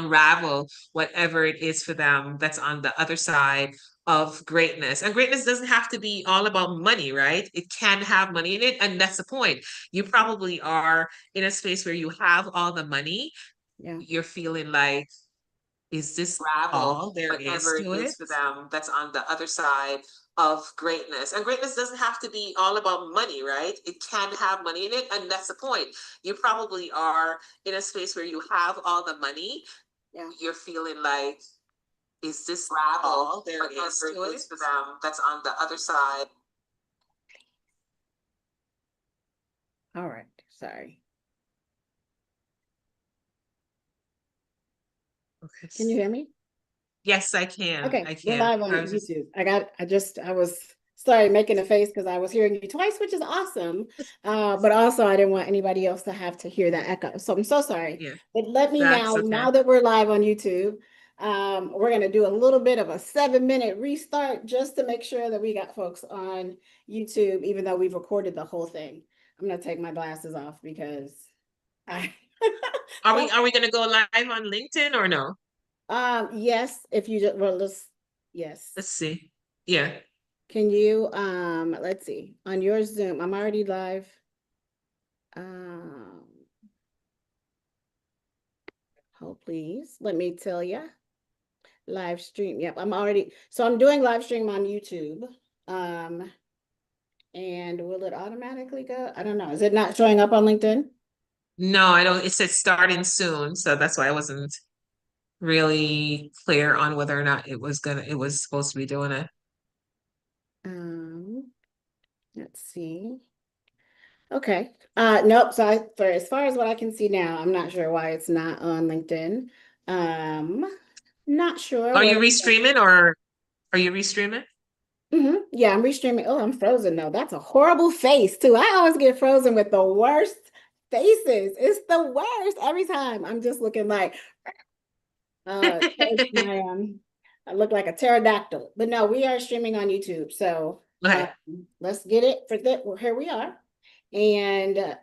unravel whatever it is for them that's on the other side of greatness. And greatness doesn't have to be all about money, right? It can have money in it. And that's the point. You probably are in a space where you have all the money. Yeah. You're feeling like, is this all there is to it for them that's on the other side of greatness? And greatness doesn't have to be all about money, right? It can have money in it. And that's the point. You probably are in a space where you have all the money. Yeah. You're feeling like, is this all there is to it for them that's on the other side? All right. Sorry. Okay. Can you hear me? Yes, I can. Okay, I we're can. live on I was just YouTube. I was sorry making a face because I was hearing you twice, which is awesome. But also I didn't want anybody else to have to hear that echo. So I'm so sorry. yeah, But let me that's now okay. that we're live on YouTube, we're gonna do a little bit of a 7-minute restart just to make sure that we got folks on YouTube, even though we've recorded the whole thing. I'm gonna take my glasses off because I Are we gonna go live on LinkedIn or no? yes, if you just well let's yes. Let's see. Yeah. Can you let's see on your Zoom? I'm already live. Um hold please. Let me tell you. Live stream. Yep, I'm doing live stream on YouTube. Um and will it automatically go? I don't know. Is it not showing up on LinkedIn? No, I don't. It says starting soon, so that's why I wasn't really clear on whether or not it was supposed to be doing it. Um let's see. Okay. Nope. So for as far as what I can see now, I'm not sure why it's not on LinkedIn. Um, not sure Are what. you restreaming or are you restreaming? Yeah, I'm restreaming. Oh, I'm frozen though. That's a horrible face too. I always get frozen with the worst faces. It's the worst every time. I'm just looking like it's my I look like a pterodactyl. But no, we are streaming on YouTube. So Okay. let's get it for that. Well, here we are. And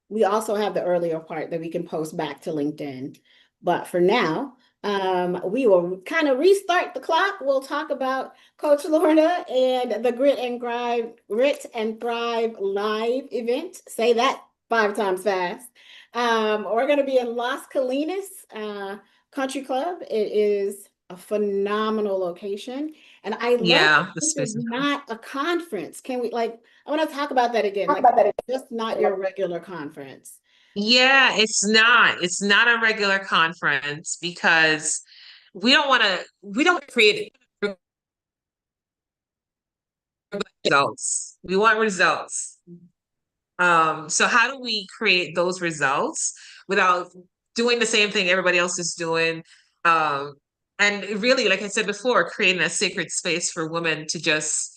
we also have the earlier part that we can post back to LinkedIn. But for now, we will kind of restart the clock. We'll talk about Coach Lorna and the Grit and Thrive live event. Say that 5 times fast. We're going to be in Las Colinas Country Club. It is a phenomenal location. And I love that Yeah, the this space is is cool. not a conference. Can we like I want to talk about that again. Like just not your regular conference. Yeah, it's not. It's not a regular conference because we don't create results. We want results. So how do we create those results without doing the same thing everybody else is doing? Um, and really, like I said before, creating a sacred space for women to just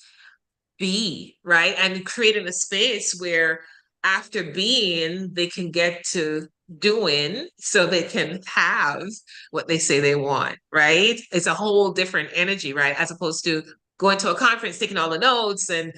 be, right? And creating a space where after being, they can get to doing so they can have what they say they want, right? It's a whole different energy, right? As opposed to going to a conference, taking all the notes and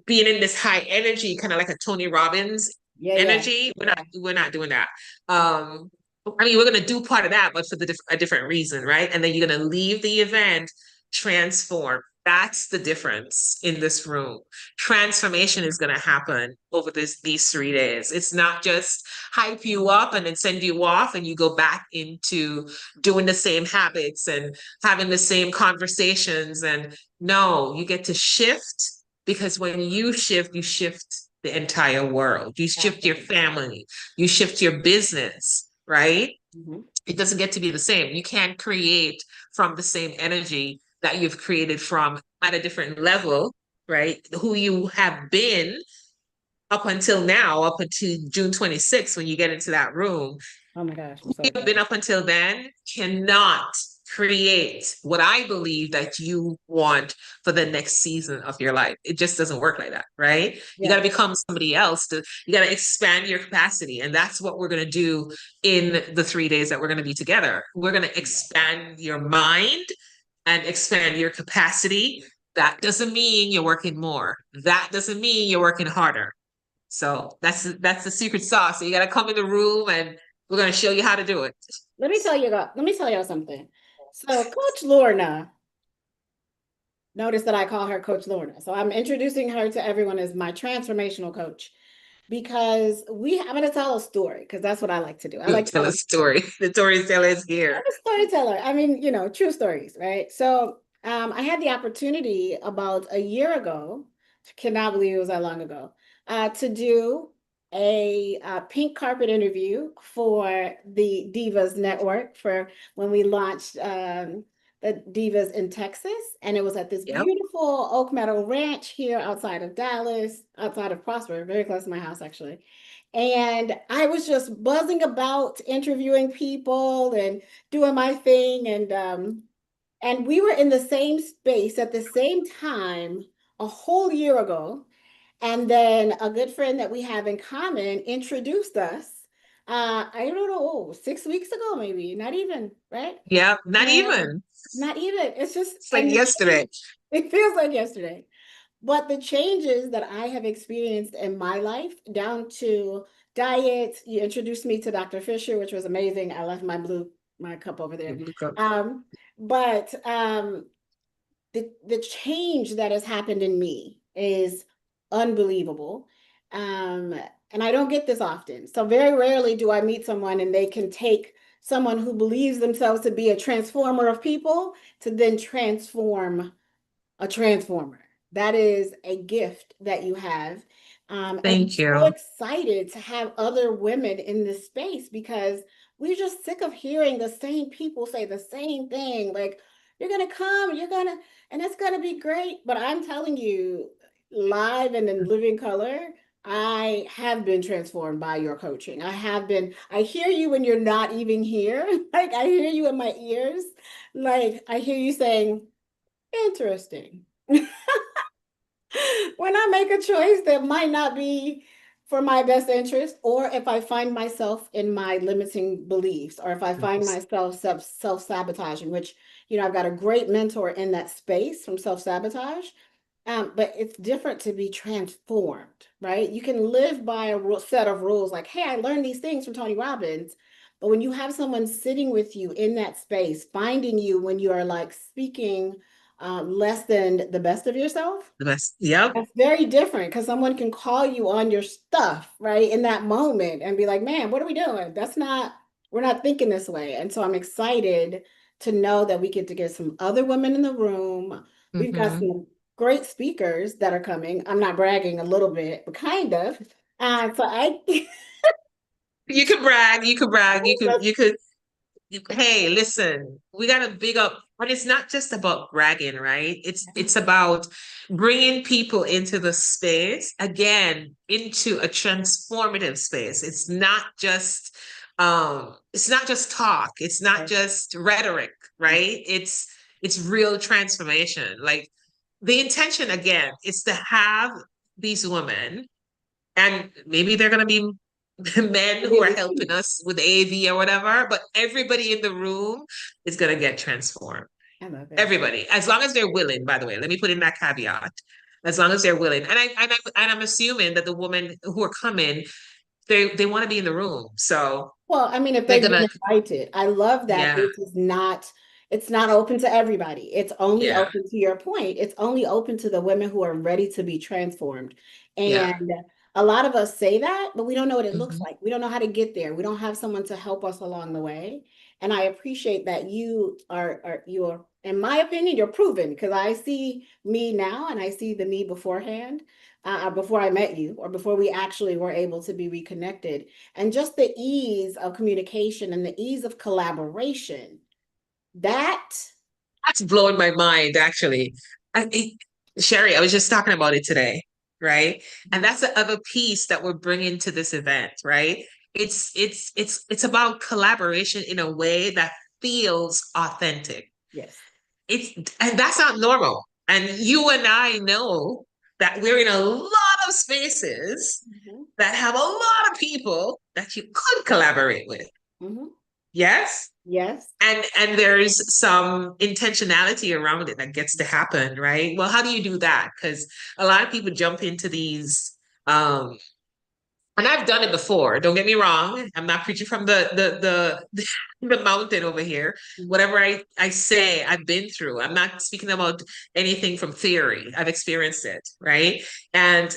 being in this high energy, kind of like a Tony Robbins Yeah, yeah. energy. We're not doing that. Um, I mean, we're gonna do part of that, but for a different reason, right? And then you're gonna leave the event transformed. That's the difference in this room. Transformation is going to happen over these 3 days. It's not just hype you up and then send you off and you go back into doing the same habits and having the same conversations. And no, you get to shift because when you shift the entire world. You shift your Absolutely. family, you shift your business, right? Mhm. It doesn't get to be the same. You can't create from the same energy that you've created from at a different level, right? Who you have been up until now, up until June 26th, when you get into that room, Oh my gosh, I'm who so you've been excited. up until then cannot create what I believe that you want for the next season of your life. It just doesn't work like that, right? You got Yeah. to become somebody else you got to expand your capacity. And that's what we're going to do in the 3 days that we're going to be together. We're going to expand your mind and expand your capacity. That doesn't mean you're working more. That doesn't mean you're working harder. So that's the secret sauce. So you got to come in the room and We're going to show you how to do it. Let me tell y'all something. So Coach Lorna, notice that I call her Coach Lorna. So I'm introducing her to everyone as my transformational coach because I'm going to tell a story because that's what I like to do. I like Tell a telling stories. story. The storyteller is I'm here. a storyteller. I mean, true stories, right? So I had the opportunity about a year ago, cannot believe it was that long ago, to do a pink carpet interview for the Divas Network for when we launched the Divas in Texas. And it was at this Yep. beautiful Oak Meadow Ranch here outside of Dallas, outside of Prosper, very close to my house, actually. And I was just buzzing about interviewing people and doing my thing. And we were in the same space at the same time a whole year ago. And then a good friend that we have in common introduced us. I don't know, 6 weeks ago, maybe, not even, right? Yep. Not And even. not even. It's just, It's like and the yesterday. change, it feels like yesterday. But the changes that I have experienced in my life, down to diet, you introduced me to Dr. Fisher, which was amazing. I left my cup over there. Um, but the change that has happened in me is unbelievable. Um, and I don't get this often. So very rarely do I meet someone and they can take someone who believes themselves to be a transformer of people to then transform a transformer. That is a gift that you have. And I'm Thank so you. excited to have other women in this space because we're just sick of hearing the same people say the same thing. Like, you're going to come, and it's going to be great. But I'm telling you, live and in living color, I have been transformed by your coaching. I hear you when you're not even here. Like, I hear you in my ears. Like, I hear you saying, interesting. When I make a choice that might not be for my best interest, or if I find myself in my limiting beliefs, or if I find myself self-sabotaging, which, I've got a great mentor in that space from self-sabotage. But it's different to be transformed, right? You can live by a set of rules like, hey, I learned these things from Tony Robbins. But when you have someone sitting with you in that space, finding you when you are like speaking less than the best of yourself, The best. Yep. that's very different because someone can call you on your stuff, right, in that moment and be like, man, what are we doing? We're not thinking this way. And so I'm excited to know that we get to get some other women in the room. We've got Hmm. some great speakers that are coming. I'm not bragging a little bit, but kind of. So I You could brag. You could brag. Hey, listen, we got to big up, but it's not just about bragging, right? It's about bringing people into the space again, into a transformative space. It's not just talk. It's not just rhetoric, right? It's real transformation. Like the intention again is to have these women, and maybe they're going to be men who are helping us with AV or whatever, but everybody in the room is going to get transformed. I love it. Everybody, as long as they're willing, by the way, let me put in that caveat. As long as they're willing. And I'm assuming that the women who are coming, they want to be in the room. So Well, I mean, if they're they've gonna, been invited, I love that yeah, it's not open to everybody. It's only yeah, open to your point. It's only open to the women who are ready to be transformed. yeah. And a lot of us say that, but we don't know what it looks Mhm. like. We don't know how to get there. We don't have someone to help us along the way. And I appreciate that you're, in my opinion, you're proven because I see me now and I see the me beforehand, before I met you or before we actually were able to be reconnected, and just the ease of communication and the ease of collaboration that That's blowing my mind, actually. Sherry, I was just talking about it today, right? And that's the other piece that we're bringing to this event, right? It's about collaboration in a way that feels authentic. yes. It's and that's not normal. And you and I know that we're in a lot of spaces Mhm. that have a lot of people that you could collaborate with. Mhm. Yes? Yes. And there's some intentionality around it that gets to happen, right? Well, how do you do that? Because a lot of people jump into these um And I've done it before. Don't get me wrong. I'm not preaching from the mountain over here. Whatever I say, I've been through. I'm not speaking about anything from theory. I've experienced it, right? And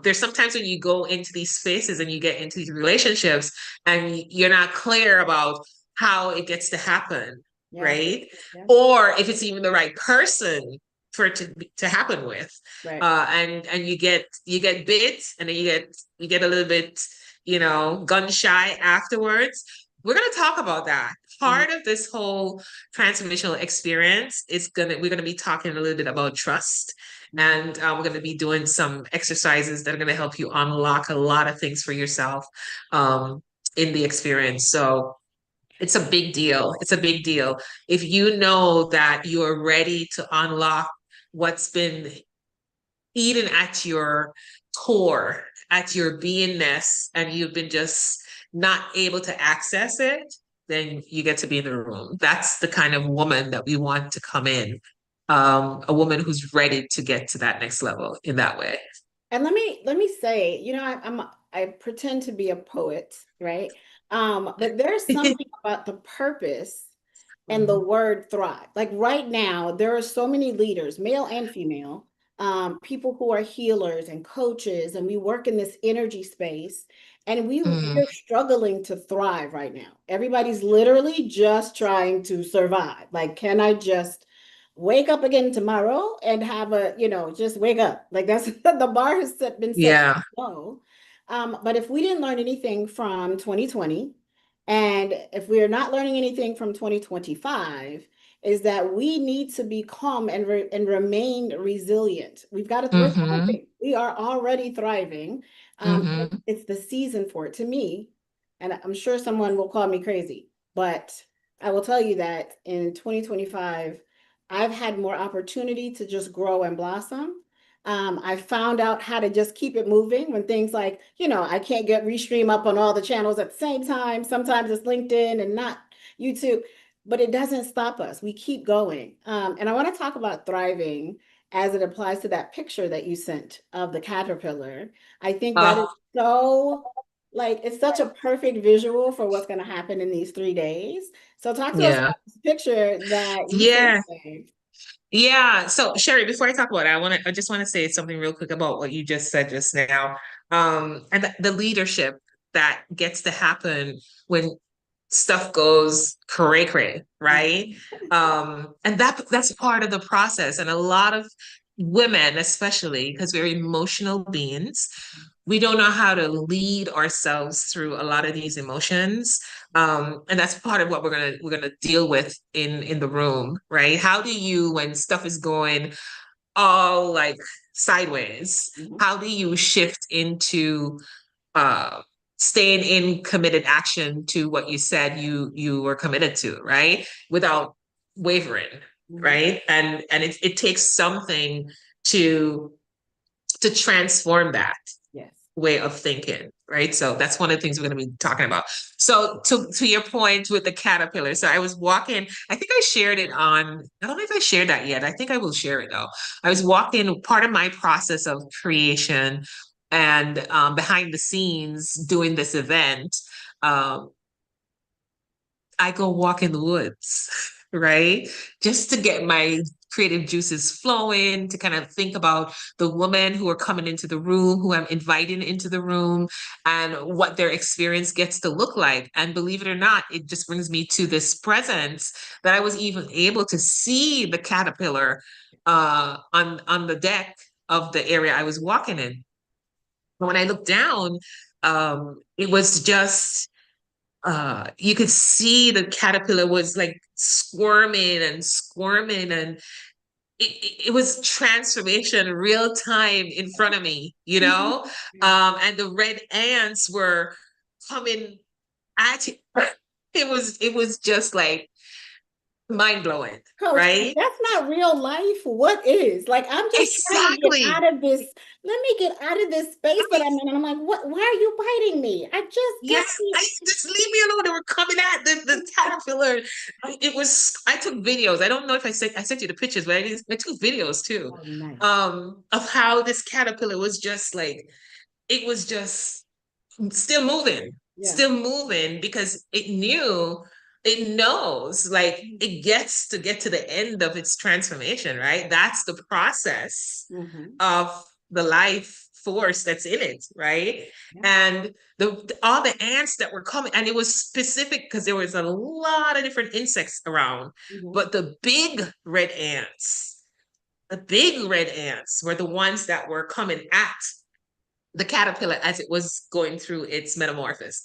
there's sometimes when you go into these spaces and you get into these relationships and you're not clear about how it gets to happen, Yeah, right? yeah, Or if it's even the right person for it to happen with. right. And you get bit and then you get a little bit, gun shy afterwards. We're going to talk about that. Mhm. Part of this whole transformational experience is we're gonna be talking a little bit about trust, and we're gonna be doing some exercises that are gonna help you unlock a lot of things for yourself um, in the experience. So it's a big deal. It's a big deal. If you know that you're ready to unlock what's been eaten at your core, at your beingness, and you've been just not able to access it, then you get to be in the room. That's the kind of woman that we want to come in. A woman who's ready to get to that next level in that way. And let me say, I pretend to be a poet, right? But there's something about the purpose and the Mhm. word thrive. Like right now, there are so many leaders, male and female, people who are healers and coaches, and we work in this energy space, and we're Mhm. struggling to thrive right now. Everybody's literally just trying to survive. Like, can I just wake up again tomorrow and have just wake up? Like that's the bar has been set so Yeah. low. But if we didn't learn anything from 2020, and if we are not learning anything from 2025, is that we need to be calm and remain resilient. We're Hmm. thriving. We are already thriving. Hmm. It's the season for it to me. And I'm sure someone will call me crazy, but I will tell you that in 2025, I've had more opportunity to just grow and blossom. I found out how to just keep it moving when things like, I can't get restream up on all the channels at the same time. Sometimes it's LinkedIn and not YouTube, but it doesn't stop us. We keep going. And I want to talk about thriving as it applies to that picture that you sent of the caterpillar. I think that is Uh, so, like, it's such a perfect visual for what's going to happen in these 3 days. So talk to us yeah. about this picture that you sent Yeah. today. Yeah. So Sherry, before I talk about it, I just want to say something real quick about what you just said just now. And the leadership that gets to happen when stuff goes cray cray, right? And that's part of the process. And a lot of women, especially because we're emotional beings, we don't know how to lead ourselves through a lot of these emotions. And that's part of what we're gonna deal with in the room, right? How do you, when stuff is going all like sideways, Mhm. how do you shift into uh, staying in committed action to what you said you were committed to, right? Without wavering, Mhm. right? And it takes something to to transform that Yes. way of thinking, right? So that's one of the things we're going to be talking about. So to your point with the caterpillar, so I was walking. I think I shared it on. I don't know if I shared that yet. I think I will share it though. I was walking. Part of my process of creation and behind the scenes doing this event. Um, I go walk in the woods, right? Just to get my creative juices flowing, to kind of think about the women who are coming into the room, who I'm inviting into the room, and what their experience gets to look like. And believe it or not, it just brings me to this presence that I was even able to see the caterpillar on the deck of the area I was walking in. But when I looked down, it was just you could see the caterpillar was like squirming and squirming, and it was transformation real time in front of me, and the red ants were coming at it. It was just like mind blowing, Coach, if right? that's not real life, what is? Like, I'm just trying to get Exactly. out of this. Let me get out of this space that I'm in. And I'm like, what? Why are you biting me? I just got Yes, here. I just leave me alone. They were coming at the caterpillar. It was. I took videos. I don't know if I sent you the pictures, but I took videos too, Oh, nice. of how this caterpillar was just like it was just. Yeah. still moving because it knows like it gets to get to the end of its transformation, right? That's the process Hmm. of the life force that's in it, right? Yeah. And all the ants that were coming, and it was specific because there was a lot of different insects around, Hmm. but the big red ants were the ones that were coming at the caterpillar as it was going through its metamorphosis.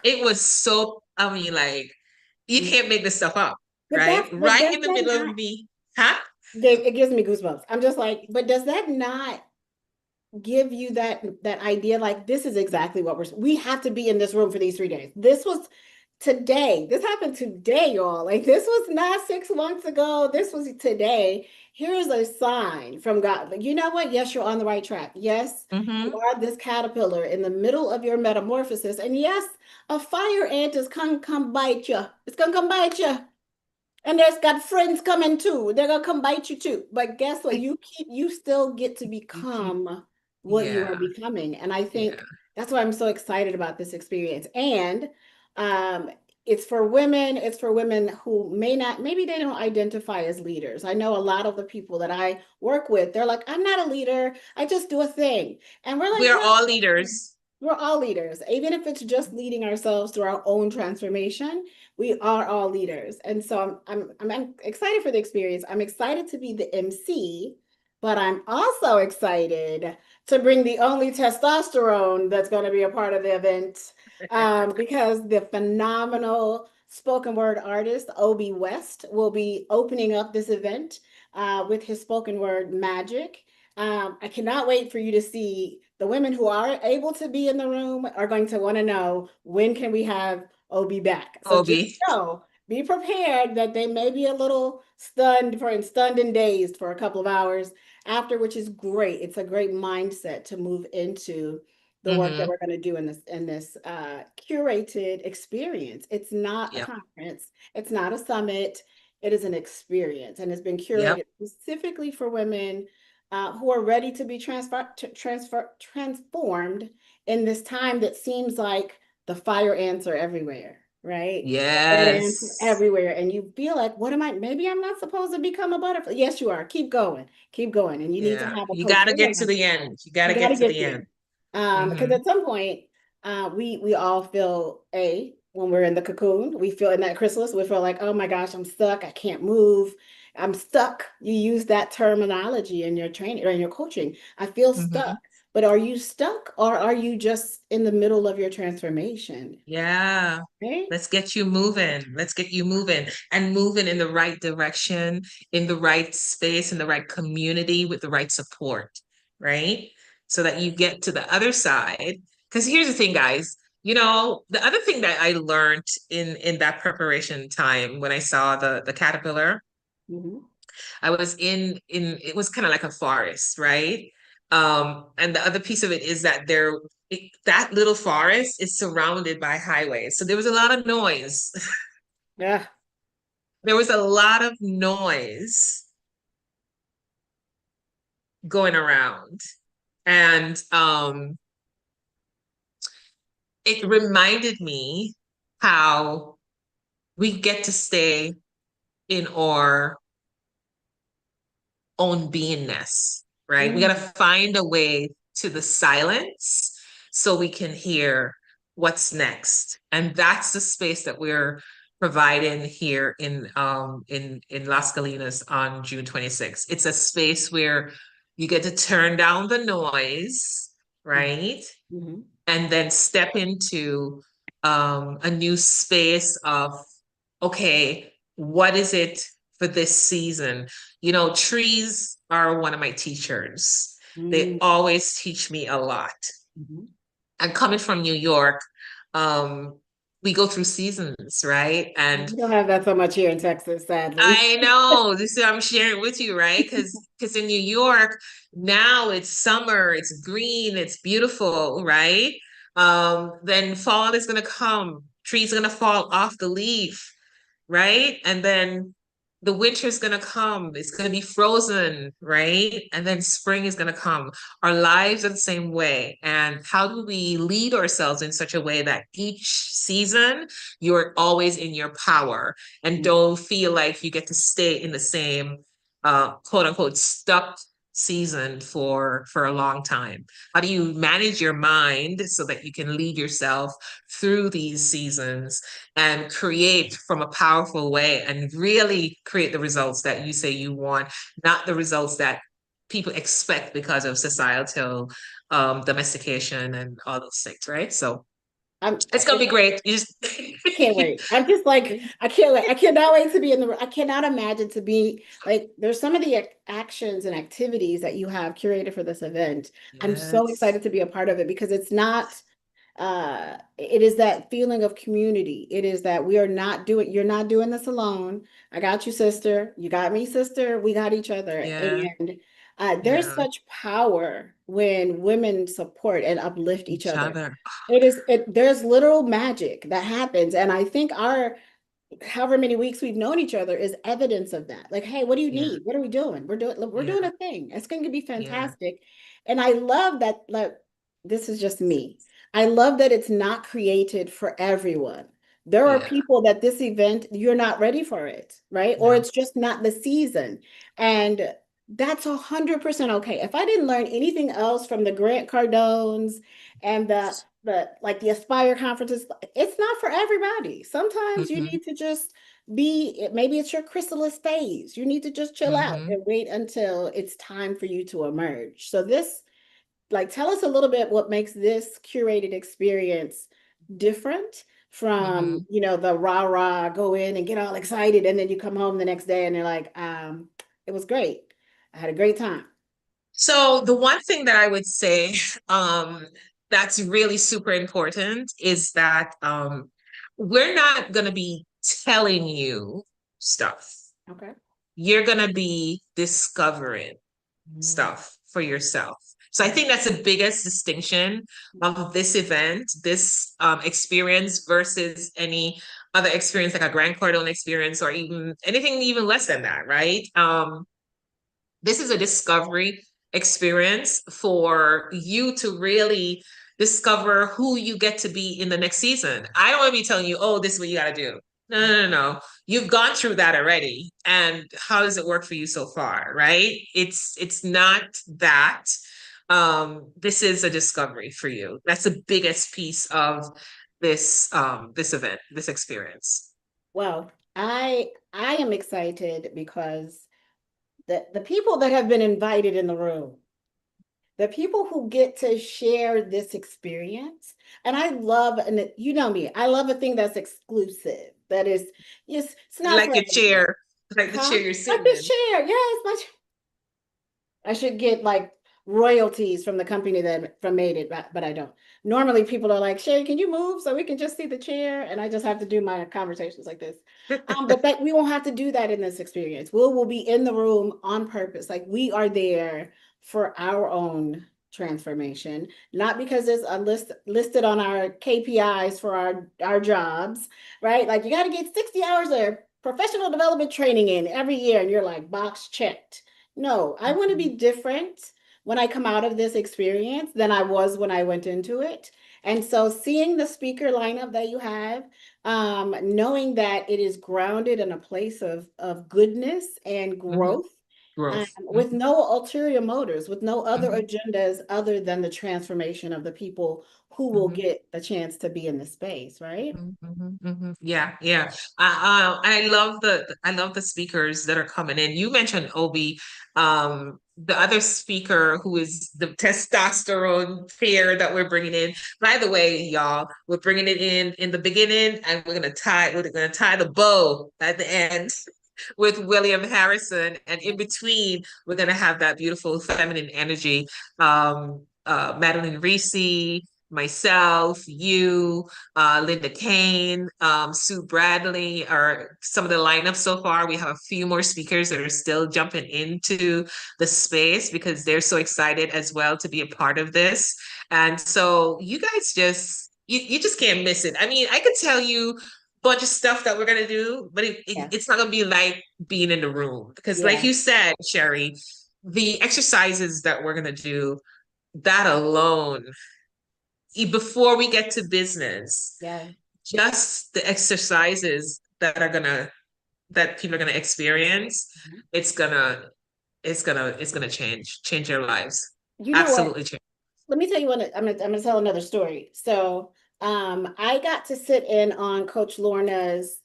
It was so, I mean, like, you can't make this stuff up, right? But Right does in the that middle of not, me, huh? it gives me goosebumps. I'm just like, but does that not give you that idea like this is exactly what we have to be in this room for these 3 days. This was today. This happened today, y'all. Like this was not 6 months ago. This was today. Here's a sign from God. Like, you know what? Yes, you're on the right track. Yes, you Mm-hmm. are this caterpillar in the middle of your metamorphosis. And yes, a fire ant is gonna come bite you. It's gonna come bite you. And there's got friends coming too. They're gonna come bite you too. But guess what? You still get to You keep, become what you are yeah, becoming. And I yeah. think that's why I'm so excited about this experience. And um, it's for women who may not, maybe they don't identify as leaders. I know a lot of the people that I work with, they're like, I'm not a leader, I just do a thing. And we're like, We are girl, all leaders. we're all leaders, even if it's just leading ourselves through our own transformation. We are all leaders, and so I'm excited for the experience. I'm excited to be the MC, but I'm also excited to bring the only testosterone that's going to be a part of the event, because the phenomenal spoken word artist Obi West will be opening up this event with his spoken word magic. I cannot wait for you to see the women who are able to be in the room are going to want to know when can we have OB back. So just Obi. know, be prepared that they may be a little stunned and dazed for a couple of hours after, which is great. It's a great mindset to move into the work that Mm-hmm. we're going to do in this curated experience. It's not a Yep. conference. It's not a summit. It is an experience, and it's been Yep. curated specifically for women who are ready to be transformed in this time that seems like the fire ants are everywhere, right? The red ants are Yes. everywhere, and you feel like, what am I? Maybe I'm not supposed to become a butterfly. Yes, you are. Keep going, and you need to Yeah. have a You coach. got to get to the end. You got You to got get to to get the there. end. Because Mm-hmm. at some point, we all feel when we're in the cocoon, we feel in that chrysalis, we feel like, oh my gosh, I'm stuck. I can't move. I'm stuck. You use that terminology in your training or in your coaching. I feel stuck. Mm-hmm. But are you stuck or are you just in the middle of your transformation? Yeah. Right? Let's get you moving. Let's get you moving and moving in the right direction, in the right space, in the right community with the right support, right? So that you get to the other side. Because here's the thing, guys. The other thing that I learned in that preparation time when I saw the caterpillar, Mm-hmm. I was in it was kind of like a forest, right? And the other piece of it is that that little forest is surrounded by highways. So there was a lot of noise. Yeah. There was a lot of noise going around. And it reminded me how we get to stay in our own beingness, right? We got Mm-hmm. to find a way to the silence so we can hear what's next. And that's the space that we're providing here in Las Colinas on June 26th. It's a space where you get to turn down the noise, right? Mm-hmm. And then step into a new space of, okay, what is it for this season? Trees are one of my teachers. They Mm-hmm. always teach me a lot. And coming from New York, um, we go through seasons, right? And We don't have that so much here in Texas, sadly. I know this is I'm sharing with you, right? Because in New York now it's summer, it's green, it's beautiful, right? Then fall is gonna come, trees are gonna fall off the leaf, right? And then the winter's gonna come. It's gonna be frozen, right? And then spring is gonna come. Our lives are the same way. And how do we lead ourselves in such a way that each season you're always in your power and don't feel like you get to stay in the same quote unquote stuck season for a long time? How do you manage your mind so that you can lead yourself through these seasons and create from a powerful way and really create the results that you say you want, not the results that people expect because of societal domestication and all those things, right? So I'm it's gonna be great. You just can't wait. I'm just like, I can't wait. I cannot wait to be in the room. I cannot imagine to be like, there's some of the actions and activities that you have curated for this event. I'm so yes, excited to be a part of it because it's not, it is that feeling of community. It is that we are not doing, you're not doing this alone. I got you, sister. You got me, sister. We got each other. yeah, And there's yeah, such power when women support and uplift each each other. other. There's literal magic that happens. And I think our however many weeks we've known each other is evidence of that. Like, hey, what do you Yeah, need? What are we doing? We're doing yeah, a thing. It's going to be yeah, fantastic. And I love that, like, this is just me. I love that it's not created for everyone. There are yeah, people that this event, you're not ready for it, right? Or no. it's just not the season. And that's 100% okay. If I didn't learn anything else from the Grant Cardones and the like the Aspire conferences, it's not for everybody. Sometimes you Mm-hmm, need to just be, maybe it's your chrysalis phase. You need to just chill out mm-hmm, and wait until it's time for you to emerge. So this, like, tell us a little bit what makes this curated experience different from, mm-hmm. the rah-rah, go in and get all excited, and then you come home the next day and they're like, it was great. I had a great time. So the one thing that I would say um, that's really super important is that we're not going to be telling you stuff. Okay. You're going to be discovering Mhm. stuff for yourself. So I think that's the biggest distinction of this event, this experience versus any other experience like a Grand Cardone experience or even anything even less than that, right? This is a discovery experience for you to really discover who you get to be in the next season. I don't want to be telling you, oh, this is what you got to do. No, no, no, no. You've gone through that already. And how does it work for you so far? Right? It's not that. This is a discovery for you. That's the biggest piece of this event, this experience. Well, I am excited because the people that have been invited in the room, the people who get to share this experience, and I love, and you know me, I love a thing that's exclusive. That is, it's not Like for your everyone. chair, like the Huh? chair you're Like sitting this in. chair, yes, I should get like royalties from the company that from made it, but I don't. Normally people are like, Shay, can you move so we can just see the chair? And I just have to do my conversations like this. But that we won't have to do that in this experience. We'll be in the room on purpose. Like we are there for our own transformation, not because it's a list listed on our KPIs for our jobs, right? Like you got to get 60 hours of professional development training in every year, and you're like, box checked. No, I want to be different when I come out of this experience than I was when I went into it. And so seeing the speaker lineup that you have, knowing that it is grounded in a place of goodness and Mhm. growth, Growth. with no ulterior motives, with no other Mhm, agendas other than the transformation of the people who will mhm, get the chance to be in the space, right? mhm, mhm, mhm. Yeah, yeah. I love the speakers that are coming in. You mentioned Obi, the other speaker who is the testosterone pair that we're bringing in. By the way, y'all, we're bringing it in the beginning, and we're gonna tie the bow at the end with William Harrison, and in between, we're gonna have that beautiful feminine energy. Madeline Reese, myself, you, Linda Kane, Sue Bradley are some of the lineups so far. We have a few more speakers that are still jumping into the space because they're so excited as well to be a part of this. And so you guys you just can't miss it. I mean, I could tell you bunch of stuff that we're gonna do, but Yeah. it's not gonna be like being in the room because, like Yeah. you said, Sherry, the exercises that we're gonna do, that alone, before we get to business, Yeah. just the exercises that people are gonna experience, Mhm. it's gonna it's gonna change their lives. You know what? Absolutely change. Let me tell you what I'm gonna tell another story. So I got to sit in on Coach Lorna's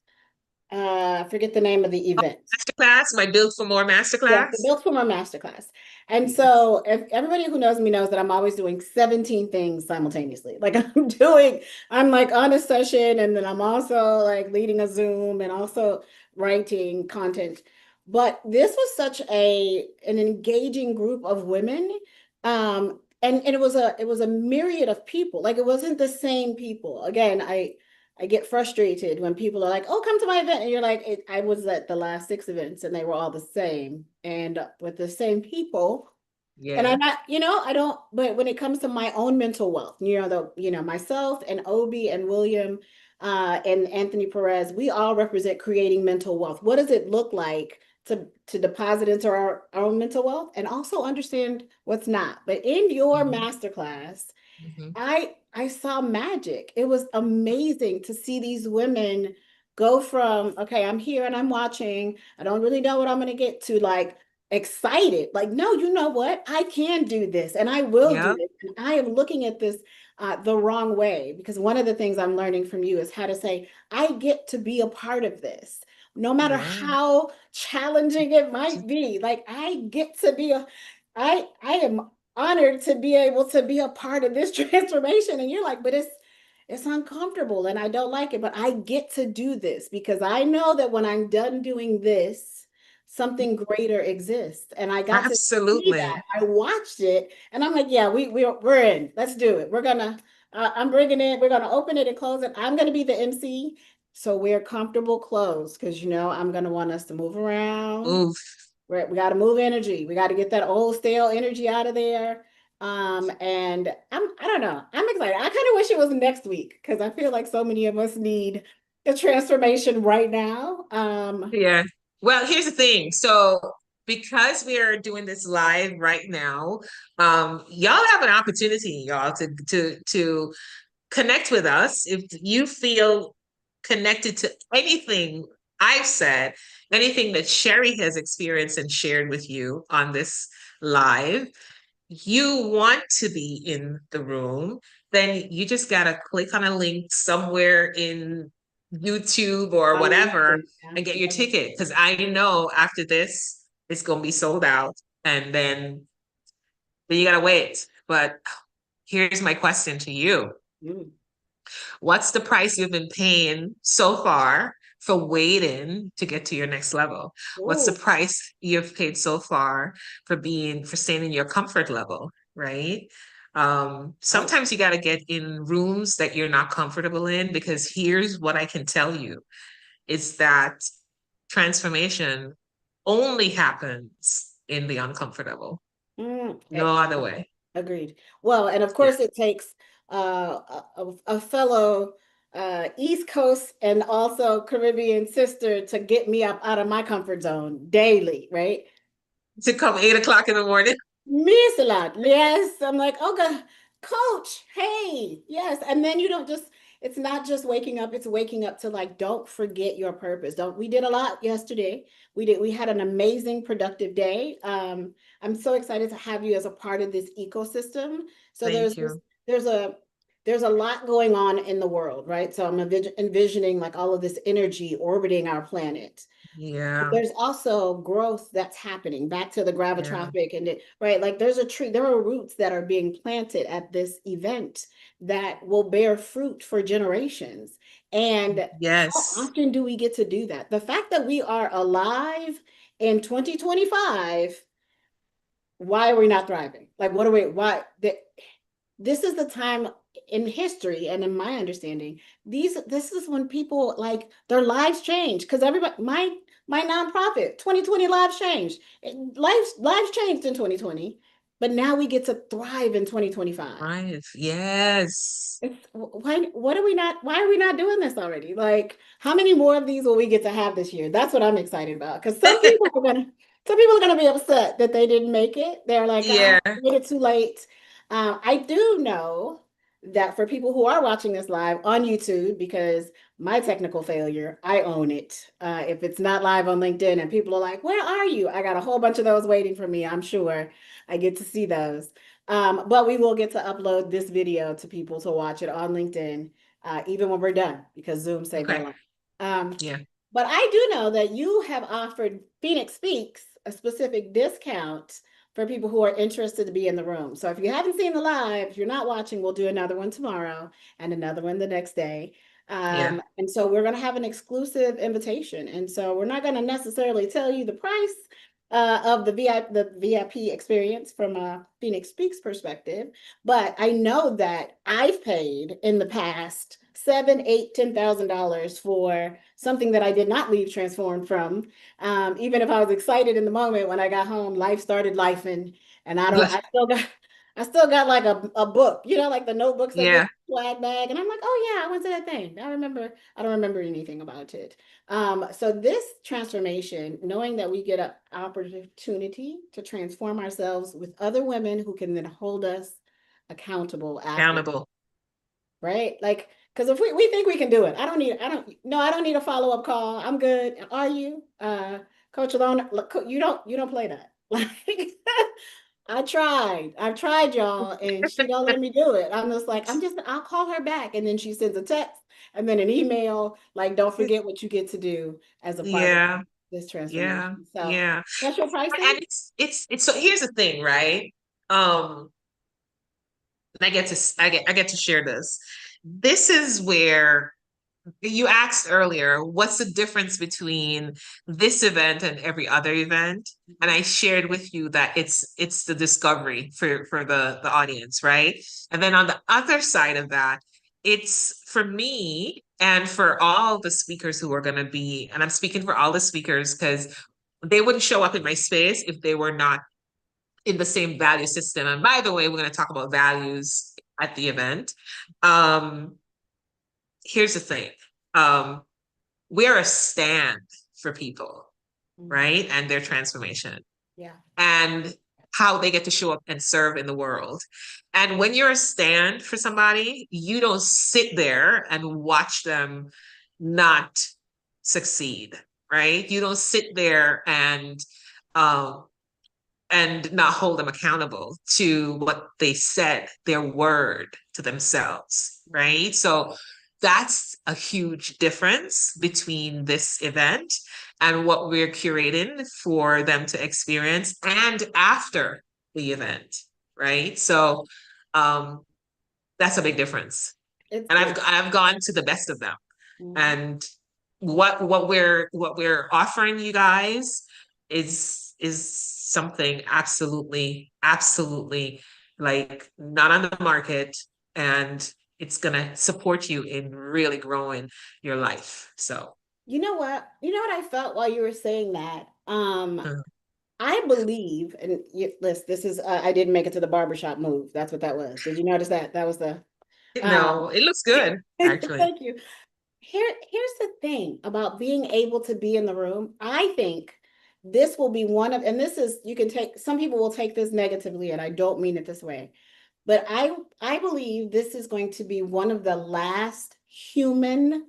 I forget the name of the event. Masterclass, my Build for More Yes, the masterclass. Built for More Masterclass. And Yes. so if everybody who knows me knows that I'm always doing 17 things simultaneously. Like I'm like on a session and then I'm also like leading a Zoom and also writing content. But this was such an engaging group of women. And it was a myriad of people. Like it wasn't the same people. Again, I get frustrated when people are like, "Oh, come to my event," and you're like, "I was at the last six events, and they were all the same, and with the same people." And Yeah. I'm not, I don't. But when it comes to my own mental wealth, myself and Obi and William, and Anthony Perez, we all represent creating mental wealth. What does it look like to deposit into our own mental wealth, and also understand what's not? But in your Mhm. masterclass, Mhm. I saw magic. It was amazing to see these women go from, okay, I'm here and I'm watching. I don't really know what I'm going to get to, like excited. Like, no, you know what? I can do this and I will do Yeah. this. And I am looking at this the wrong way because one of the things I'm learning from you is how to say, I get to be a part of this. No matter Yeah. how challenging it might be, like I get to be I am honored to be able to be a part of this transformation. And you're like, but it's uncomfortable and I don't like it, but I get to do this because I know that when I'm done doing this, something greater exists. And I got to see Absolutely. that. I watched it and I'm like, yeah, we're in. Let's do it. I'm bringing it, we're gonna open it and close it. I'm gonna be the MC. So we're comfortable closed because I'm gonna want us to move around. Oof. We got to move energy. We got to get that old stale energy out of there. And I don't know. I'm excited. I kind of wish it was next week because I feel like so many of us need a transformation right now. Yeah. Well, here's the thing. So because we are doing this live right now, y'all have an opportunity, y'all, to connect with us. If you feel connected to anything I've said, anything that Sherry has experienced and shared with you on this live, you want to be in the room, then you just gotta click on a link somewhere in YouTube or I love whatever it. Yeah, and get your love it. ticket. Because I know after this, it's gonna be sold out, and then you gotta wait. But here's my question to you. Mm. What's the price you've been paying so far for waiting to get to your next level? What's the Ooh. price you've paid so far for staying in your comfort level, right? Oh. Sometimes you got to get in rooms that you're not comfortable in because here's what I can tell you is that transformation only happens in the uncomfortable. No other way. Agreed. Well, and of Yeah. course, it takes a fellow East Coast and also Caribbean sister to get me up out of my comfort zone daily, right? To come 8 o'clock in the morning. Miss a lot. Yes. I'm like, oh God, coach, hey, yes. And then you don't just, it's not just waking up, it's waking up to like, don't forget your purpose. We did a lot yesterday. We had an amazing, productive day. I'm so excited to have you as a part of this ecosystem. So Thank you. there's a, there's a lot going on in the world, right? So I'm envisioning like all of this energy orbiting our planet. Yeah. There's also growth that's happening back to the Yeah. gravitropic and right, like there's a tree, there are roots that are being planted at this event that will bear fruit for generations. And how Yes. often do we get to do that? The fact that we are alive in 2025, why are we not thriving? Like, what are we, why? This is the time in history and in my understanding, this is when people like their lives change because everybody my nonprofit 2020 lives changed. Lives changed in 2020, but now we get to thrive in 2025. Right. Yes. Why are we not doing this already? Like, how many more of these will we get to have this year? That's what I'm excited about. Because some people are gonna be upset that they didn't make it. They're like, Yeah. oh, I made it too late. I do know that for people who are watching this live on YouTube, because my technical failure, I own it. If it's not live on LinkedIn and people are like, where are you? I got a whole bunch of those waiting for me. I'm sure I get to see those. But we will get to upload this video to people to watch it on LinkedIn, even when we're done, because Zoom saved our Okay. life. Um, Yeah. but I do know that you have offered Phoenix Speaks a specific discount for people who are interested to be in the room. So if you haven't seen the live, if you're not watching, we'll do another one tomorrow and another one the next day. Yeah. And so we're going to have an exclusive invitation. And so we're not going to necessarily tell you the price of the VIP experience from a Phoenix Speaks perspective, but I know that I've paid in the past seven, eight, $10,000 for something that I did not leave transformed from. Even if I was excited in the moment when I got home, life started life, and I still got like a book, like the notebooks that get Yeah. flag bag, and I'm like, oh yeah, I went to that thing. I don't remember anything about it. So this transformation, knowing that we get an opportunity to transform ourselves with other women who can then hold us accountable after, Accountable. right? Like, because if we think we can do it, I don't need a follow-up call. I'm good. Are you? Coach Alone, you don't play that. Like I've tried y'all, and she don't let me do it. I'm just like, I'll call her back. And then she sends a text and then an email, like, don't forget what you get to do as a part of Yeah. this Yeah. transformation. So Yeah. special pricing. And it's so here's the thing, right? Um, and I get to share this. This is where you asked earlier, what's the difference between this event and every other event? And I shared with you that it's the discovery for the audience, right? And then on the other side of that, it's for me and for all the speakers who are going to be, and I'm speaking for all the speakers because they wouldn't show up in my space if they were not in the same value system. And by the way, we're going to talk about values at the event. Um, Here's the thing. Um, we're a stand for people, Mhm. right? And their transformation Yeah. and how they get to show up and serve in the world. And when you're a stand for somebody, you don't sit there and watch them not succeed, right? You don't sit there um, and not hold them accountable to what they said, their word to themselves, right? So that's a huge difference between this event and what we're curating for them to experience and after the event, right? So um, that's a big difference. And It's I've gone to the best of them, Mhm. and what we're offering you guys is something absolutely like not on the market, and it's gonna support you in really growing your life. So You know what? You know what I felt while you were saying that? uh, I believe, and listen, this is I didn't make it to the barbershop move. That's what that was. Did you notice that? That was the no, it looks good actually. thank you. Here's the thing about being able to be in the room. I think this will be one of, and this is, you can take, some people will take this negatively, and I don't mean it this way, but I believe this is going to be one of the last human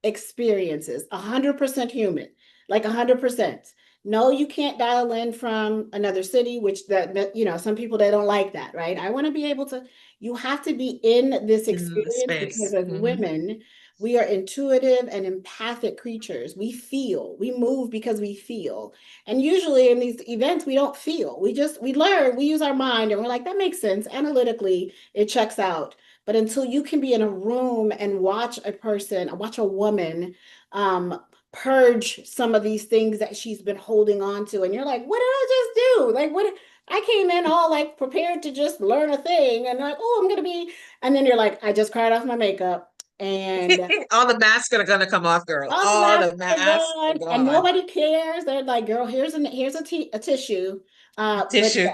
experiences, 100% human, like 100%. No, you can't dial in from another city, which some people, they don't like that, right? I want to be able to, you have to be in this In the experience because space. as Mhm. women, we are intuitive and empathic creatures. We feel, we move because we feel. And usually in these events, we don't feel. We learn, we use our mind and we're like, that makes sense. Analytically, it checks out. But until you can be in a room and watch a woman purge some of these things that she's been holding on to, and you're like, what did I just do? Like, what? I came in all like prepared to just learn a thing, and like, oh, I'm gonna be, and then you're like, I just cried off my makeup, and All the masks are gonna come off, girl. all the All masks the are masks are gone, and gone. nobody cares. They're like, girl, here's a tissue, but Tissue.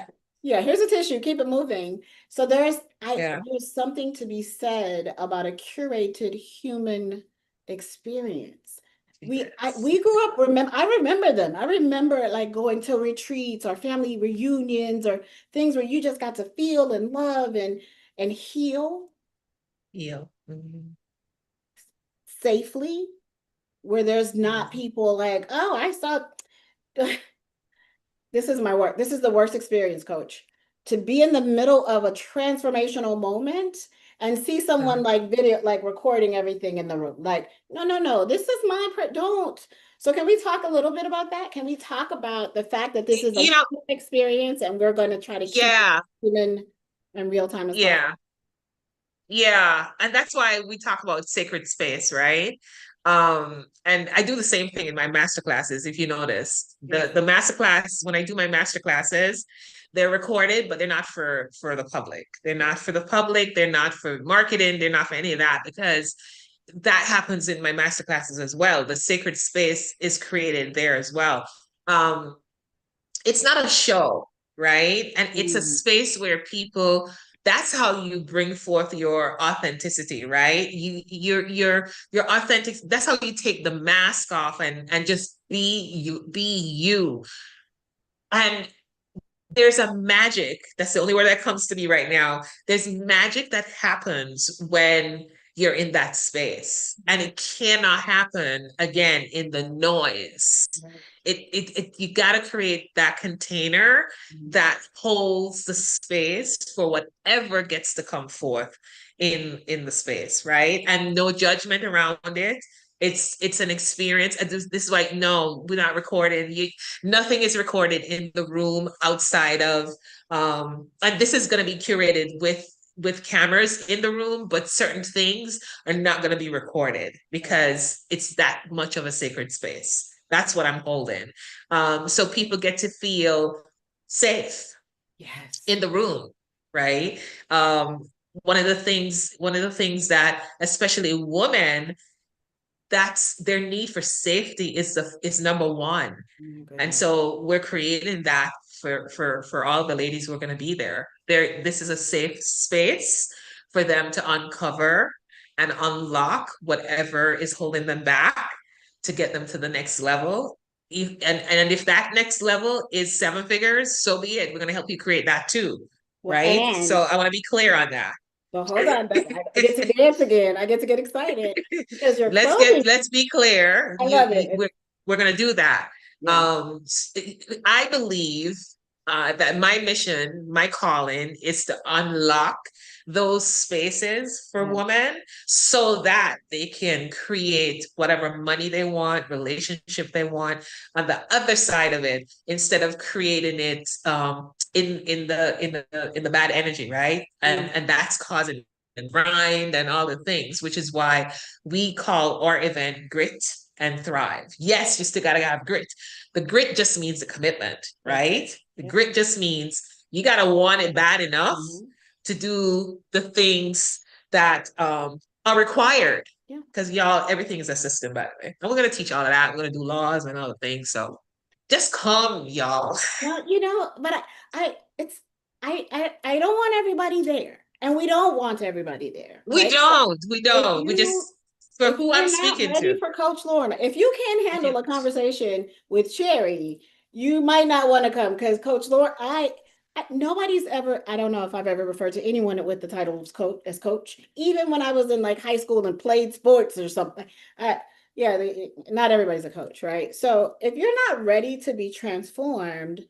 Yeah, here's a tissue, keep it moving. So Yeah. there's something to be said about a curated human experience. Yes. We grew up, I remember them. I remember like going to retreats or family reunions or things where you just got to feel and love and heal Heal. Mhm. safely, where there's not Mhm. people like, oh, I saw this is my work. This is the worst experience, coach. To be in the middle of a transformational moment and see someone Uh, like video, like recording everything in the room. Like, no, no, no, this is don't. So can we talk a little bit about that? Can we talk about the fact that this is a you know, human experience and we're going to try to keep it yeah, human and real time as possible? yeah. Yeah, and that's why we talk about sacred space, right? And I do the same thing in my master classes, if you notice. Yes. The master class, when I do my master classes, they're recorded, but they're not for the public. They're not for the public, they're not for marketing, they're not for any of that because that happens in my master classes as well. The sacred space is created there as well. Um, it's not a show, right? And it's a Mm, space where people that's how you bring forth your authenticity, right? Your authentic, that's how you take the mask off and just be you. And there's a magic. That's the only word that comes to me right now. There's magic that happens when you're in that space, and it cannot happen again in the noise. right. You got to create that container Mm, that holds the space for whatever gets to come forth in the space, right? And no judgment around it. It's an experience. And this is like, no, we're not recording. Nothing is recorded in the room outside of and this is going to be curated with cameras in the room, but certain things are not going to be recorded right. because it's that much of a sacred space. That's what I'm holding. So people get to feel safe Yes. in the room, right? Um, one of the things that especially women, that's their need for safety is number one. Oh my And goodness. so we're creating that for all the ladies who are going to be there. This is a safe space for them to uncover and unlock whatever is holding them back to get them to the next level. And if that next level is seven figures, so be it. We're going to help you create that too, Well, right? So and I want to be clear on that. so hold on, I get to dance again. I get to get excited because you're closing. Let's be clear. I love it. We're going to do that. Yeah. Um, I believe that my mission, my calling, is to unlock those spaces for Yeah. women so that they can create whatever money they want, relationship they want on the other side of it, instead of creating it in the bad energy, right? Mm. And that's causing and grind and all the things, which is why we call our event Grit and Thrive. Yes, you still got to have grit. The grit just means the commitment, That's right? The yeah. grit just means you got to want it bad enough Mhm. to do the things that are required. Yeah. Because y'all, everything is a system, by the way. And we're going to teach all of that. We're going to do laws and all the things. So just come, y'all. Well, but it's I don't want everybody there, and we don't want everybody there, We right? don't. We If don't. We you just, for if who I'm you're not speaking ready to. for Coach Lorna, if you can't If you, handle a conversation with Cherry, you might not want to come because Coach Lorna, nobody's ever, I don't know if I've ever referred to anyone with the title of coach, even when I was in like high school and played sports or something. Yeah, not everybody's a coach, right? So if you're not ready to be transformed,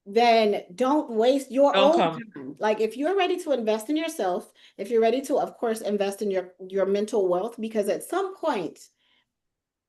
then don't waste your don't own come. time. Like if you're ready to invest in yourself, if you're ready to, of course, invest in your mental wealth, because at some point,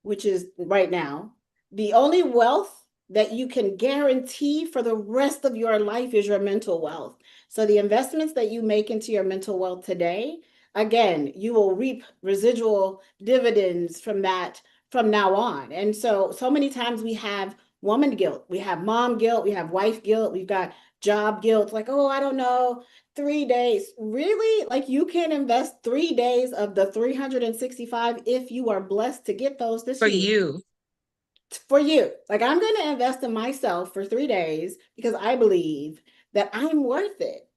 which is right now, the only wealth that you can guarantee for the rest of your life is your mental wealth. So the investments that you make into your mental wealth today, again, you will reap residual dividends from that from now on. And so many times we have woman guilt, we have mom guilt, we have wife guilt, we've got job guilt, like, oh, I don't know, 3 days. Really? Like you can invest 3 days of the 365 if you are blessed to get those this For year you. for you. Like I'm going to invest in myself for 3 days because I believe that I'm worth it.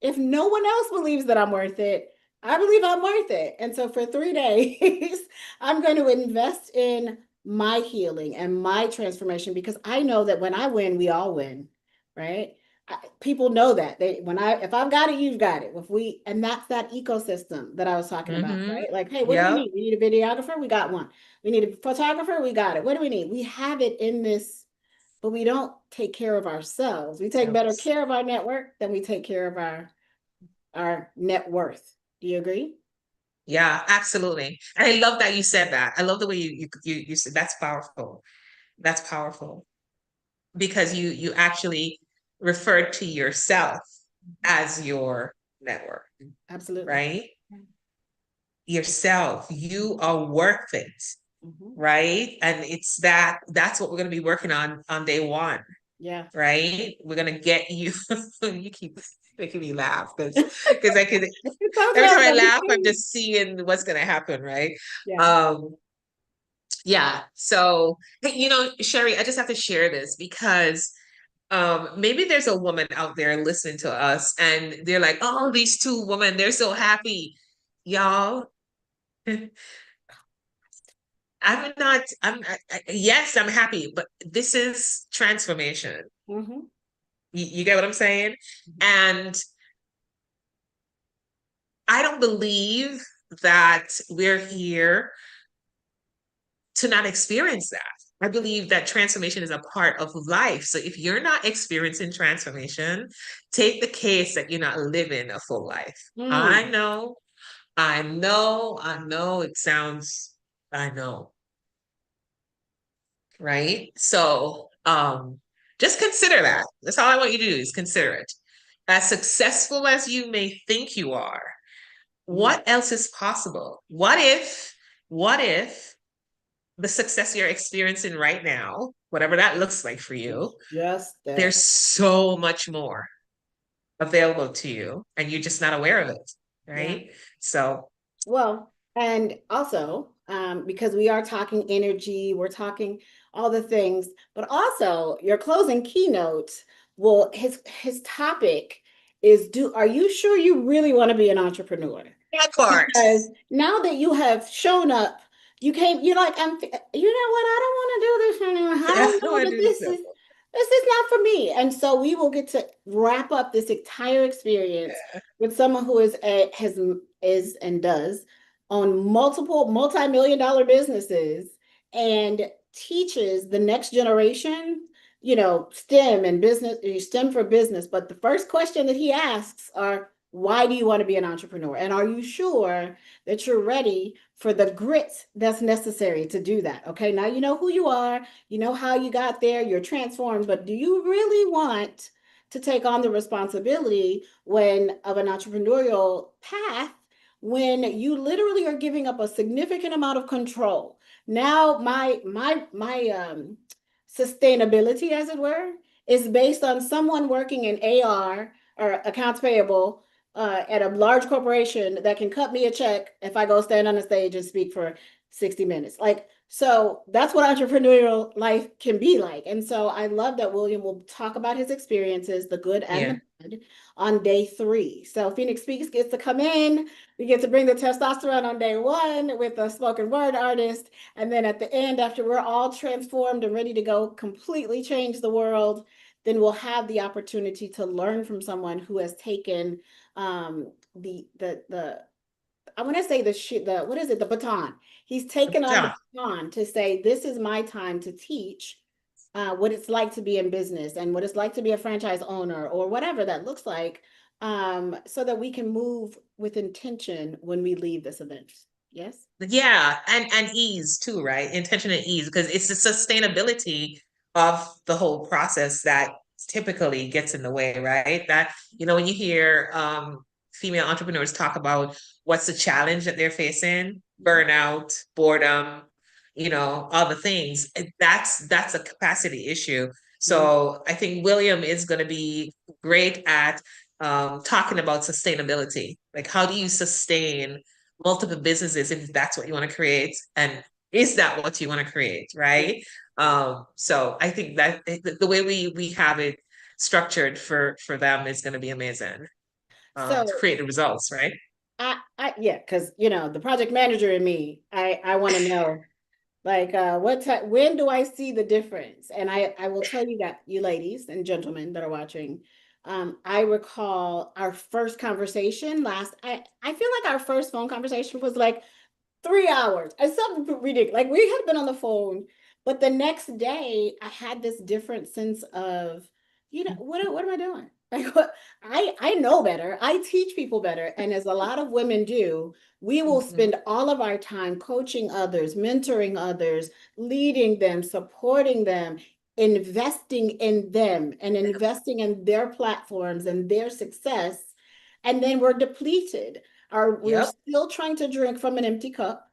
If no one else believes that I'm worth it, I believe I'm worth it. And so for 3 days, I'm going to invest in my healing and my transformation because I know that when I win, we all win, right? People know that they when I if I've got it, you've got it. If we and that's that ecosystem that I was talking about, Mm-hmm. right? Like, hey, what do we Yep. need? We need a videographer, we got one. We need a photographer, we got it. What do we need? We have it in this, but we don't take care of ourselves. We take Yep. better care of our network than we take care of our net worth. Do you agree? Yeah, absolutely. And I love that you said that. I love the way you said that's powerful. That's powerful because you actually referred to yourself as your network, Absolutely. right? Yourself, you are worth it, Mhm. right? And that's what we're going to be working on day one, Yeah. right? We're going to get you. You keep making me laugh because I can every time Sometimes I I'm laugh, I'm too. just seeing what's going to happen, right? Yeah. Um, yeah. So, hey, Sherry, I just have to share this because maybe there's a woman out there listening to us and they're like, oh, these two women, they're so happy. Y'all, yes, I'm happy, but this is transformation. Hmm. You get what I'm saying? And I don't believe that we're here to not experience that. I believe that transformation is a part of life. So if you're not experiencing transformation, take the case that you're not living a full life. I Mm. know, I know I know, right? So just consider that. That's all I want you to do is consider it. As successful as you may think you are, Mm. what else is possible? What if the success you're experiencing right now, whatever that looks like for you, It's just that. there's so much more available to you and you're just not aware of it, Yeah. right? So, Well, and also, because we are talking energy, we're talking all the things, but also your closing keynote will his topic is do are you sure you really want to be an entrepreneur? that part. Because now that you have shown up, you're like, you know what, I don't want to do this anymore. I I don't don't know want that to do this. this is not for me. And so we will get to wrap up this entire experience with someone who is and does own multiple multi-million dollar businesses and teaches the next generation, STEM and business, STEM for business. But the first question that he asks are, why do you want to be an entrepreneur? And are you sure that you're ready for the grit that's necessary to do that? Okay, now you know who you are, you know how you got there, you're transformed, but do you really want to take on the responsibility when of an entrepreneurial path when you literally are giving up a significant amount of control? Now my sustainability, as it were, is based on someone working in AR or accounts payable at a large corporation that can cut me a check if I go stand on the stage and speak for 60 minutes. Like, so that's what entrepreneurial life can be like. And so I love that William will talk about his experiences, the good and Yeah. the bad, on day 3. So Phoenix Speaks gets to come in. We get to bring the testosterone on day 1 with a spoken word artist. And then at the end, after we're all transformed and ready to go completely change the world, then we'll have the opportunity to learn from someone who has taken the I want to say the what is it, the baton. He's taken on the Yeah. baton to say this is my time to teach what it's like to be in business and what it's like to be a franchise owner or whatever that looks like, so that we can move with intention when we leave this event. Yes. Yeah, and ease too, right? Intention and ease, because it's the sustainability of the whole process that typically gets in the way, right? That, when you hear female entrepreneurs talk about what's the challenge that they're facing, burnout, boredom, all the things, that's a capacity issue. Mhm. So I think William is going to be great at talking about sustainability. Like, how do you sustain multiple businesses if that's what you want to create, and is that what you want to create, Yeah. right? So I think that the way we have it structured for them is going to be amazing to So create the results, right? yeah, because the project manager in me, I want to know like when do I see the difference? And I will tell you that, you ladies and gentlemen that are watching, I recall our first conversation I feel like our first phone conversation was like 3 hours. It's something ridiculous. Like we had been on the phone, but the next day I had this different sense of, what am I doing? Like what I know better. I teach people better. And as a lot of women do, we will Mhm. spend all of our time coaching others, mentoring others, leading them, supporting them, investing in them and investing in their platforms and their success. And then we're depleted. We're Yep. still trying to drink from an empty cup,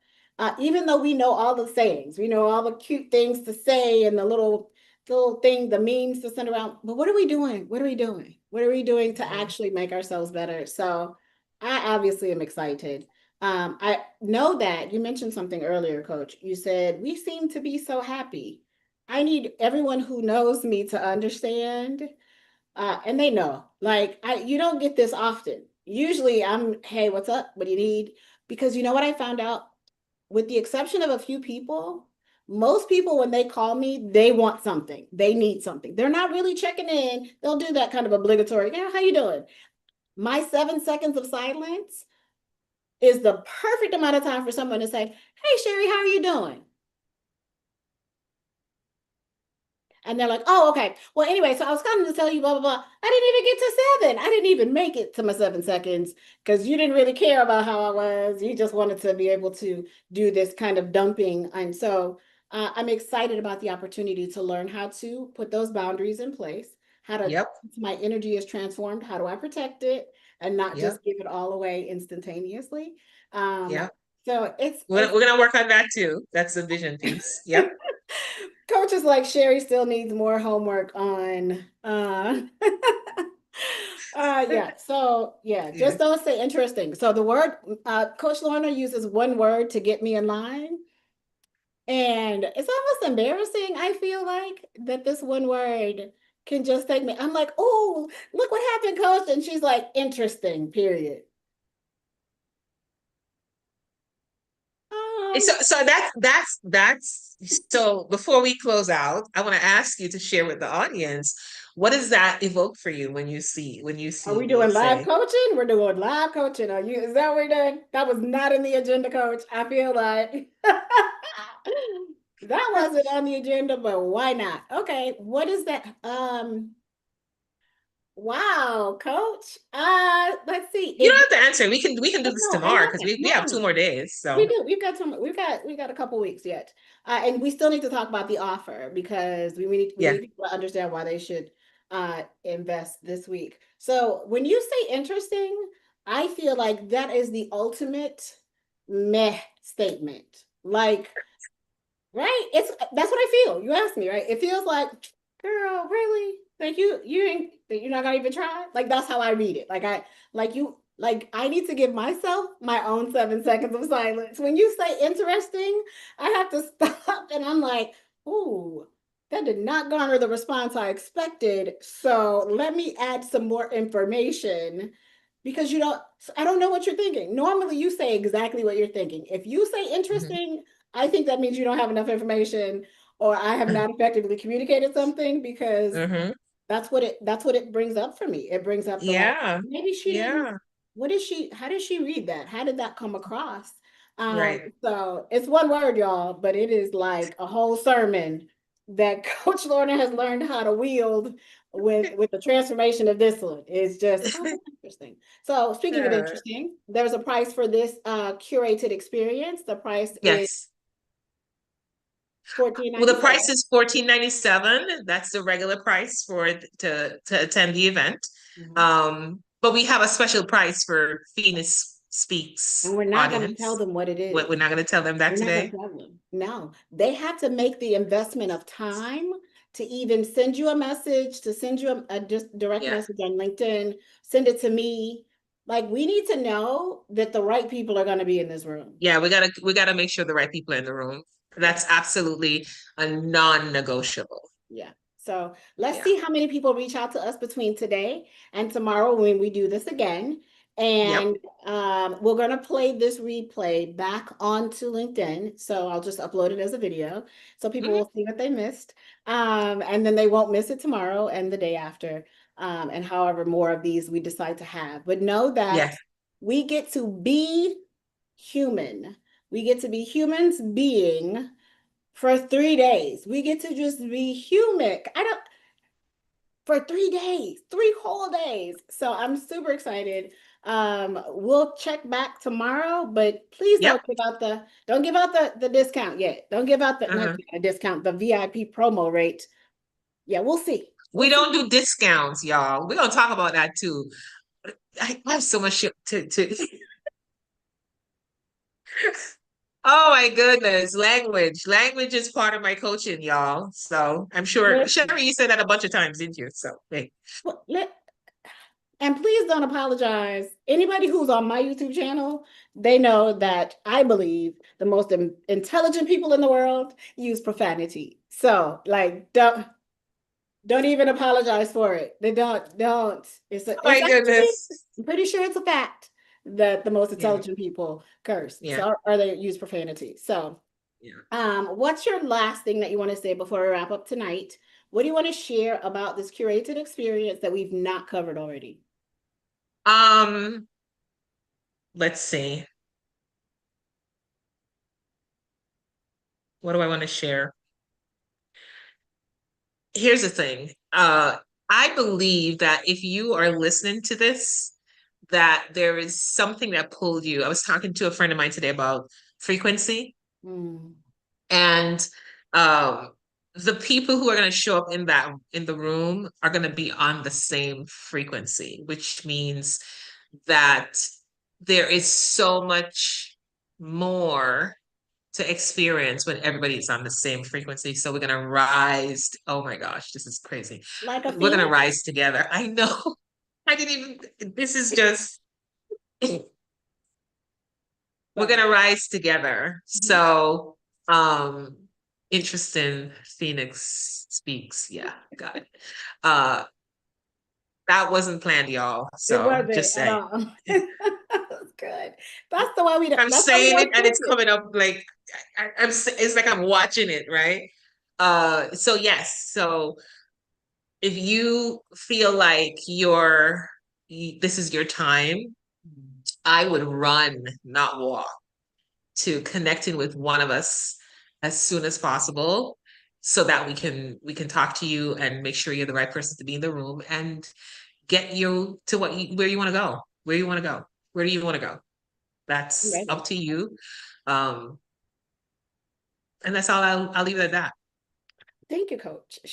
even though we know all the sayings, we know all the cute things to say and the little thing, the memes to send around. But what are we doing? What are we doing? What are we doing to Mhm. actually make ourselves better? So I obviously am excited. I know that you mentioned something earlier, Coach. You said we seem to be so happy. I need everyone who knows me to understand, and they know, like, you don't get this often. Usually hey, what's up? What do you need? Because you know what I found out? With the exception of a few people, most people, when they call me, they want something. They need something. They're not really checking in. They'll do that kind of obligatory, how you doing? My 7 seconds of silence is the perfect amount of time for someone to say, hey, Sherry, how are you doing? And they're like, oh, okay. Well, anyway, so I was coming to tell you, blah, blah, blah. I didn't even get to seven. I didn't even make it to my 7 seconds because you didn't really care about how I was. You just wanted to be able to do this kind of dumping. And so I'm excited about the opportunity to learn how to put those boundaries in place, how to, Yep. once my energy is transformed, how do I protect it and not Yep. just give it all away instantaneously. Um, Yep. so We're gonna work on that too. That's the vision piece. Yep. Coach is like, Sherry still needs more homework on yeah. So yeah, Yeah. just don't say interesting. So the word Coach Lorna uses one word to get me in line. And it's almost embarrassing, I feel like, that this one word can just take me. I'm like, oh, look what happened, Coach. And she's like, interesting, period. So Um, so that's so before we close out, I want to ask you to share with the audience what does that evoke for you when you Are see we me doing live say, coaching? We're doing live coaching. Is that what we're doing? That was not in the agenda, coach. I feel like that wasn't on the agenda, but why not? Okay, what is that? Wow, coach. Let's see. you don't have to answer. We can do this No, I tomorrow because haven't. we have two No. more days. We So do. We've got a couple weeks yet. And we still need to talk about the offer because we yeah. need people to understand why they should invest this week. So when you say interesting, I feel like that is the ultimate meh statement. Like, right? That's what I feel. You asked me, right? It feels like, girl, really? Like you ain't you're not gonna even try? Like that's how I read it. Like I need to give myself my own 7 seconds of silence. When you say interesting, I have to stop and I'm like, ooh, that did not garner the response I expected. So let me add some more information because I don't know what you're thinking. Normally you say exactly what you're thinking. If you say Mhm. interesting, I think that means you don't have enough information or I have not effectively communicated something because Mhm. that's what it brings up for me. It brings up the like, Yeah. maybe she didn't, Yeah. how did she read that? How did that come across? Right. So it's one word, y'all, but it is like a whole sermon that Coach Lorna has learned how to wield with the transformation of this one. It's just, oh, that's interesting. So speaking of Uh, interesting, there's a price for this curated experience. The price is yes. fourteen Well, the ninety price seven. is 14.97. That's the regular price for to attend the event. Mhm. But we have a special price for Phoenix And Speaks we're not going to tell audience. them what it We're is. not going to tell them that We're not going today. to tell them. No, they have to make the investment of time to even send you a message, to send you a just direct Yeah. message on LinkedIn, send it to me. Like we need to know that the right people are going to be in this room. Yeah, we gotta make sure the right people are in the room. Yeah. That's absolutely a non-negotiable. Yeah. So let's Yeah. see how many people reach out to us between today and tomorrow when we do this again. Yep. And we're going to play this replay back onto LinkedIn. So I'll just upload it as a video so people Mhm. will see what they missed. And then they won't miss it tomorrow and the day after. And however more of these we decide to have. But know that Yes. we get to be human. We get to be humans being for 3 days. We get to just be human. I don't for 3 days, 3 whole days. So I'm super excited. We'll check back tomorrow, but please Yep. don't give out the discount yet. Don't give out the not Uh-huh. a discount, the VIP promo rate. Yeah, we'll see. We'll We see. don't do discounts, y'all. We're gonna talk about that too. I have so much shit to Oh my goodness, language. Language is part of my coaching, y'all. So I'm sure Listen, Sherry, you said that a bunch of times, didn't you? So hey. well, and please don't apologize. Anybody who's on my YouTube channel, they know that I believe the most intelligent people in the world use profanity. So, like, don't even apologize for it. They don't. Oh It's my actually, goodness. I'm pretty sure it's a fact that the most Yeah, intelligent people curse. yeah, So, or they use profanity. So, yeah. what's your last thing that you want to say before we wrap up tonight? What do you want to share about this curated experience that we've not covered already? Um, let's see. What do I want to share? Here's the thing. I believe that if you are listening to this, that there is something that pulled you. I was talking to a friend of mine today about frequency, Mm, and um, the people who are going to show up in the room are going to be on the same frequency, which means that there is so much more to experience when everybody's on the same frequency. So we're gonna rise. Oh my gosh, this is crazy. like a We're gonna phoenix? rise together. I know. I didn't even. This is just. We're Sorry. gonna rise together. Mhm. So, interesting. Phoenix speaks. Yeah, got it. Uh, that wasn't planned, y'all. It So wasn't just at say. all. That's good. That's the way we do. I'm That's why we saying it don't and it's switch coming up like it's like I'm watching it, right? So yes, so if you feel like this is your time, I would run, not walk, to connecting with one of us as soon as possible so that we can talk to you and make sure you're the right person to be in the room and get you to where you want to go. Where you want to go. Where do you want to go? it. That's Ready. up to you. Um, and that's all I'll leave it at that. Thank you, coach. I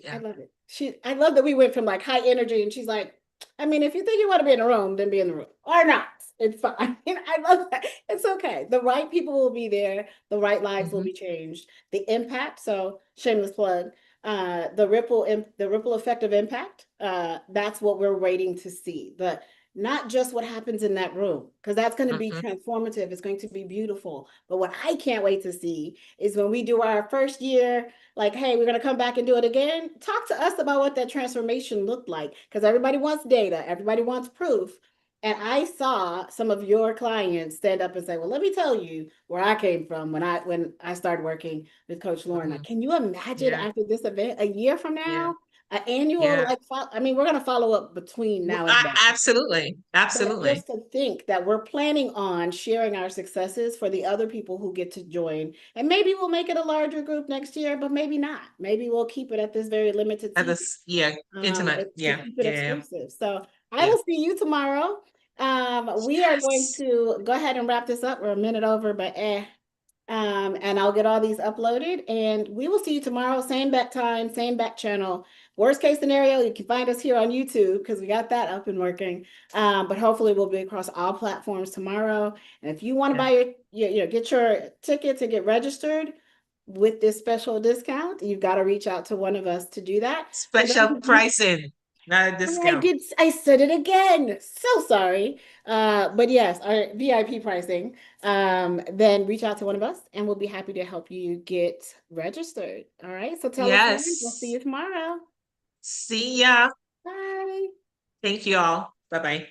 Yeah. love it. I love that we went from like high energy and she's like, I mean, if you think you want to be in the room, then be in the room or not. It's fine. I love that. It's okay. The right people will be there. The right lives will Hmm. be changed. The impact. So shameless plug. The ripple effect of impact. That's what we're waiting to see. But not just what happens in that room, because that's going to be Hmm. transformative. It's going to be beautiful. But what I can't wait to see is when we do our first year, like, hey, we're going to come back and do it again. Talk to us about what that transformation looked like, because everybody wants data, everybody wants proof. And I saw some of your clients stand up and say, well, let me tell you where I came from when I started working with Coach Lorna. Hmm. Can you imagine Yeah. after this event, a year from Yeah. now, an annual, Yeah. like, I mean, we're going to follow up between now and then. Absolutely. But Absolutely. just to think that we're planning on sharing our successes for the other people who get to join. And maybe we'll make it a larger group next year, but maybe not. Maybe we'll keep it at this very limited And team, this, yeah, intimate. to Yeah. keep it Yeah. Yeah. exclusive. So I Yeah. will see you tomorrow. We are going Yes. to go ahead and wrap this up. We're a minute over, but and I'll get all these uploaded and we will see you tomorrow. Same bat time, same bat channel. Worst case scenario, you can find us here on YouTube because we got that up and working. But hopefully we'll be across all platforms tomorrow. And if you want to Yeah. buy get your ticket to get registered with this special discount, you've got to reach out to one of us to do that. For those Special of you pricing. not a discount. I said it again. So sorry. But yes, our VIP pricing. Then reach out to one of us and we'll be happy to help you get registered. All right. So tell a friend. We'll see you Yes. tomorrow. See ya. Bye. Thank you all. Bye bye.